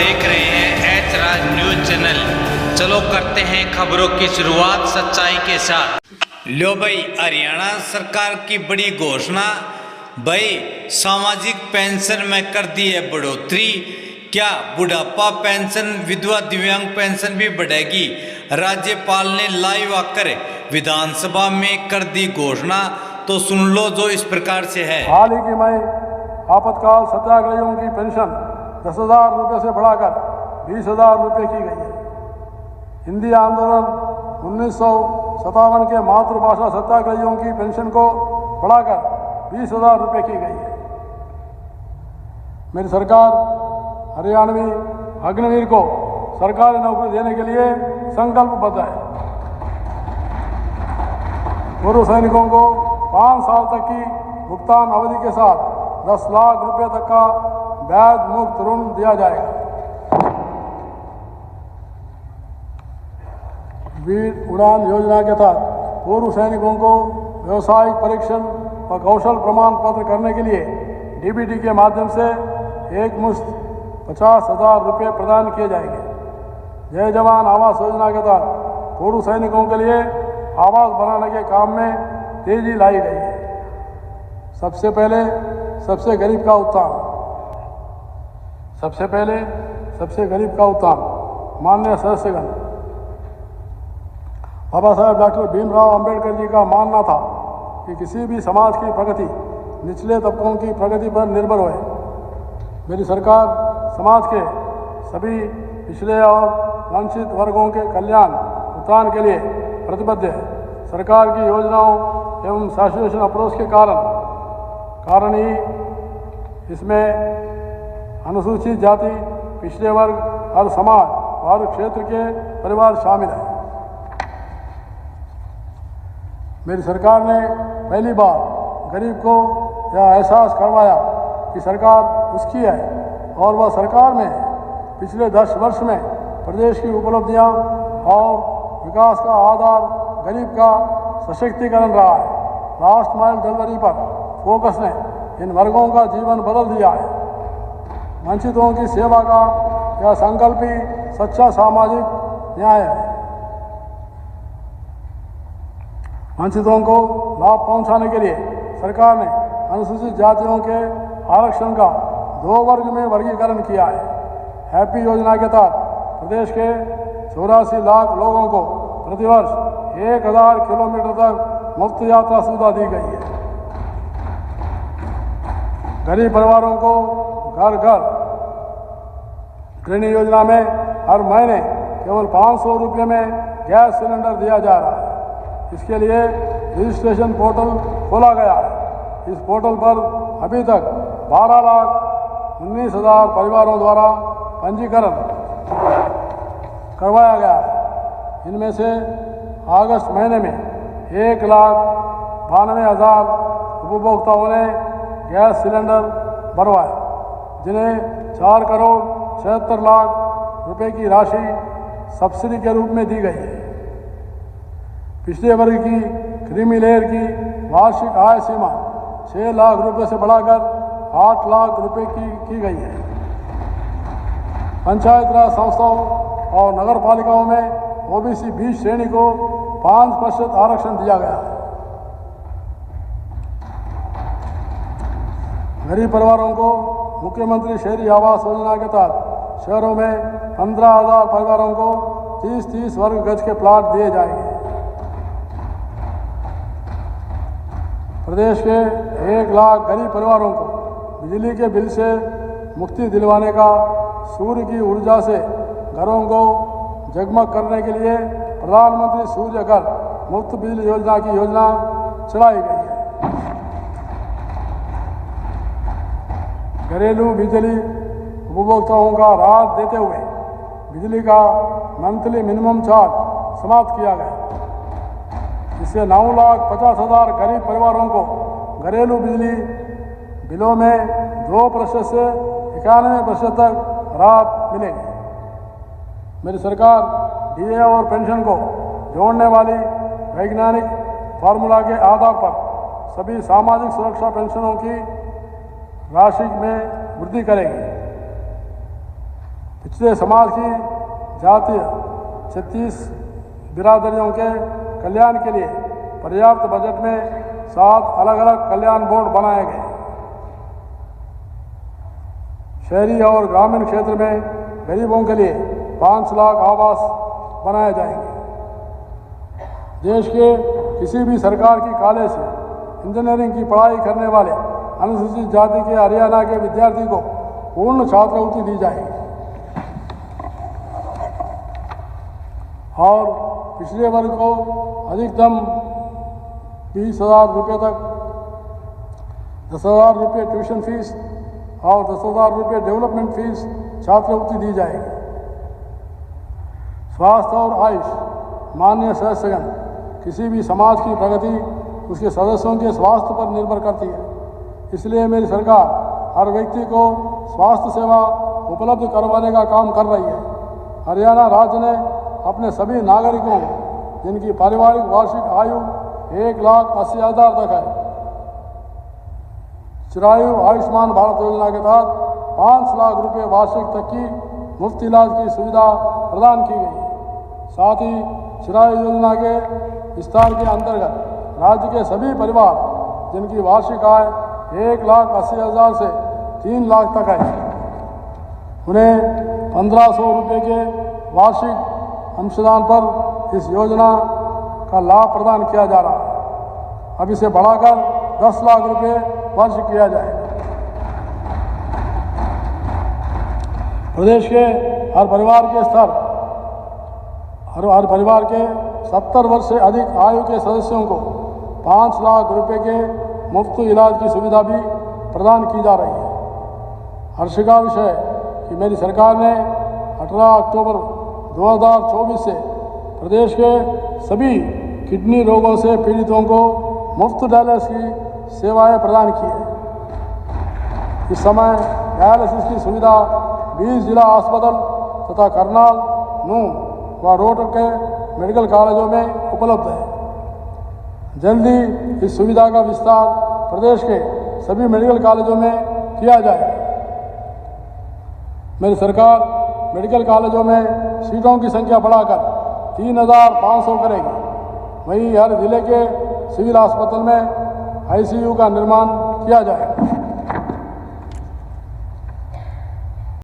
देख रहे हैं एच राज न्यूज चैनल। चलो करते हैं खबरों की शुरुआत सच्चाई के साथ। लो भाई, हरियाणा सरकार की बड़ी घोषणा। भाई, सामाजिक पेंशन में कर दी है बढ़ोतरी। क्या बुढ़ापा पेंशन, विधवा दिव्यांग पेंशन भी बढ़ेगी? राज्यपाल ने लाइव आकर विधानसभा में कर दी घोषणा। तो सुन लो जो इस प्रकार से है। हाल ही में आपातकाल सत्याग्रहियों की पेंशन 10,000 रुपये से बढ़ाकर 20,000 रुपये की गई है। हिंदी आंदोलन 1957 के मातृभाषा सत्याग्रहियों की पेंशन को बढ़ाकर 20,000 रुपये की गई है। मेरी सरकार हरियाणवी अग्निवीर को सरकारी नौकरी देने के लिए संकल्पबद्ध है। पूर्व सैनिकों को 5 साल तक की भुगतान अवधि के साथ 10 लाख रुपए तक का ब्याज मुक्त ऋण दिया जाएगा। वीर उड़ान योजना के तहत पूर्व सैनिकों को व्यावसायिक परीक्षण व कौशल प्रमाण पत्र करने के लिए डीबीटी के माध्यम से एक मुश्त 50,000 रुपये प्रदान किए जाएंगे। जय जवान आवास योजना के तहत पूर्व सैनिकों के लिए आवास बनाने के काम में तेजी लाई गई है। सबसे पहले सबसे गरीब का उत्थान। सबसे पहले सबसे गरीब का उत्थान। माननीय सदस्यगण, बाबा साहेब डॉक्टर भीमराव अंबेडकर जी का मानना था कि किसी भी समाज की प्रगति निचले तबकों की प्रगति पर निर्भर होए। मेरी सरकार समाज के सभी पिछड़े और वंचित वर्गों के कल्याण उत्थान के लिए प्रतिबद्ध है। सरकार की योजनाओं एवं सैचुरेशन अप्रोच के कारण ही इसमें अनुसूचित जाति, पिछड़े वर्ग, हर समाज और क्षेत्र के परिवार शामिल हैं। मेरी सरकार ने पहली बार गरीब को यह एहसास करवाया कि सरकार उसकी है और वह सरकार में है। पिछले 10 वर्ष में प्रदेश की उपलब्धियां और विकास का आधार गरीब का सशक्तिकरण रहा है। लास्ट माइल डिलीवरी पर फोकस ने इन वर्गों का जीवन बदल दिया है। वंचितों की सेवा का यह संकल्प ही सच्चा सामाजिक न्याय है। वंचितों को लाभ पहुंचाने के लिए सरकार ने अनुसूचित जातियों के आरक्षण का 2 वर्ग में वर्गीकरण किया है। हैप्पी योजना के तहत प्रदेश के 84 लाख लोगों को प्रतिवर्ष 1,000 किलोमीटर तक मुफ्त यात्रा सुविधा दी गई है। गरीब परिवारों को घर घर गृहिणी योजना में हर महीने केवल 500 रुपये में गैस सिलेंडर दिया जा रहा है। इसके लिए रजिस्ट्रेशन पोर्टल खोला गया है। इस पोर्टल पर अभी तक 12,19,000 परिवारों द्वारा पंजीकरण करवाया गया है। इनमें से अगस्त महीने में 1,92,000 उपभोक्ताओं ने गैस सिलेंडर भरवाए, जिन्हें 4 करोड़ 76 लाख रुपए की राशि सब्सिडी के रूप में दी गई है। पिछड़े वर्ग की क्रीमी लेयर की वार्षिक आय सीमा 6 लाख रुपए से बढ़ाकर 8 लाख रुपए की गई है। पंचायत राज संस्थाओं और नगर पालिकाओं में ओबीसी 20 श्रेणी को 5% आरक्षण दिया गया है। गरीब परिवारों को मुख्यमंत्री शहरी आवास योजना के तहत शहरों में 15,000 परिवारों को 30-30 वर्ग गज के प्लाट दिए जाएंगे। प्रदेश के 1 लाख गरीब परिवारों को बिजली के बिल से मुक्ति दिलवाने का सूर्य की ऊर्जा से घरों को जगमग करने के लिए प्रधानमंत्री सूर्य घर मुफ्त बिजली योजना की योजना चलाई गई है। घरेलू बिजली उपभोक्ताओं का राहत देते हुए बिजली का मंथली मिनिमम चार्ज समाप्त किया गया। इससे 9,50,000 गरीब परिवारों को घरेलू बिजली बिलों में 2% से 91% तक राहत मिलेगी। मेरी सरकार डीए और पेंशन को जोड़ने वाली वैज्ञानिक फार्मूला के आधार पर सभी सामाजिक सुरक्षा पेंशनों की राशि में वृद्धि करेगी। पिछड़े समाज की जातीय 36 बिरादरियों के कल्याण के लिए पर्याप्त बजट में 7 अलग अलग कल्याण बोर्ड बनाए गए। शहरी और ग्रामीण क्षेत्र में गरीबों के लिए 5 लाख आवास बनाए जाएंगे। देश के किसी भी सरकार की कॉलेज से इंजीनियरिंग की पढ़ाई करने वाले अनुसूचित जाति के हरियाणा के विद्यार्थी को पूर्ण छात्रवृत्ति दी जाएगी और पिछड़े वर्ग को अधिकतम 20,000 रुपये तक 10,000 रुपये ट्यूशन फीस और 10,000 रुपये डेवलपमेंट फीस छात्रवृत्ति दी जाएगी। स्वास्थ्य और आयुष माननीय सदस्यगण, किसी भी समाज की प्रगति उसके सदस्यों के स्वास्थ्य पर निर्भर करती है। इसलिए मेरी सरकार हर व्यक्ति को स्वास्थ्य सेवा उपलब्ध करवाने का काम कर रही है। हरियाणा राज्य ने अपने सभी नागरिकों को जिनकी पारिवारिक वार्षिक आयु 1,80,000 तक है, चिरायु आयुष्मान भारत योजना के तहत 5 लाख रुपये वार्षिक तक की मुफ्त इलाज की सुविधा प्रदान की गई है। साथ ही चिरायु योजना के विस्तार के अंतर्गत राज्य के सभी परिवार जिनकी वार्षिक आय 1,80,000 से 3 लाख तक है, उन्हें 1,500 रुपये के वार्षिक अंशदान पर इस योजना का लाभ प्रदान किया जा रहा है। अब इसे बढ़ाकर 10 लाख रुपये वार्षिक किया जाएगा। प्रदेश के हर परिवार के 70 वर्ष से अधिक आयु के सदस्यों को 5 लाख रुपये के मुफ्त इलाज की सुविधा भी प्रदान की जा रही है। हर्ष का विषय है कि मेरी सरकार ने 18 अक्टूबर 2024 से प्रदेश के सभी किडनी रोगों से पीड़ितों को मुफ्त डायलिसिस की सेवाएं प्रदान की है। इस समय डायलिसिस की सुविधा 20 जिला अस्पताल तथा करनाल, नूंह व रोहतक के मेडिकल कॉलेजों में उपलब्ध है। जल्दी इस सुविधा का विस्तार प्रदेश के सभी मेडिकल कॉलेजों में किया जाएगा। मेरी सरकार मेडिकल कॉलेजों में सीटों की संख्या बढ़ाकर 3,500 करेगी। वहीं हर जिले के सिविल अस्पताल में ICU का निर्माण किया जाएगा।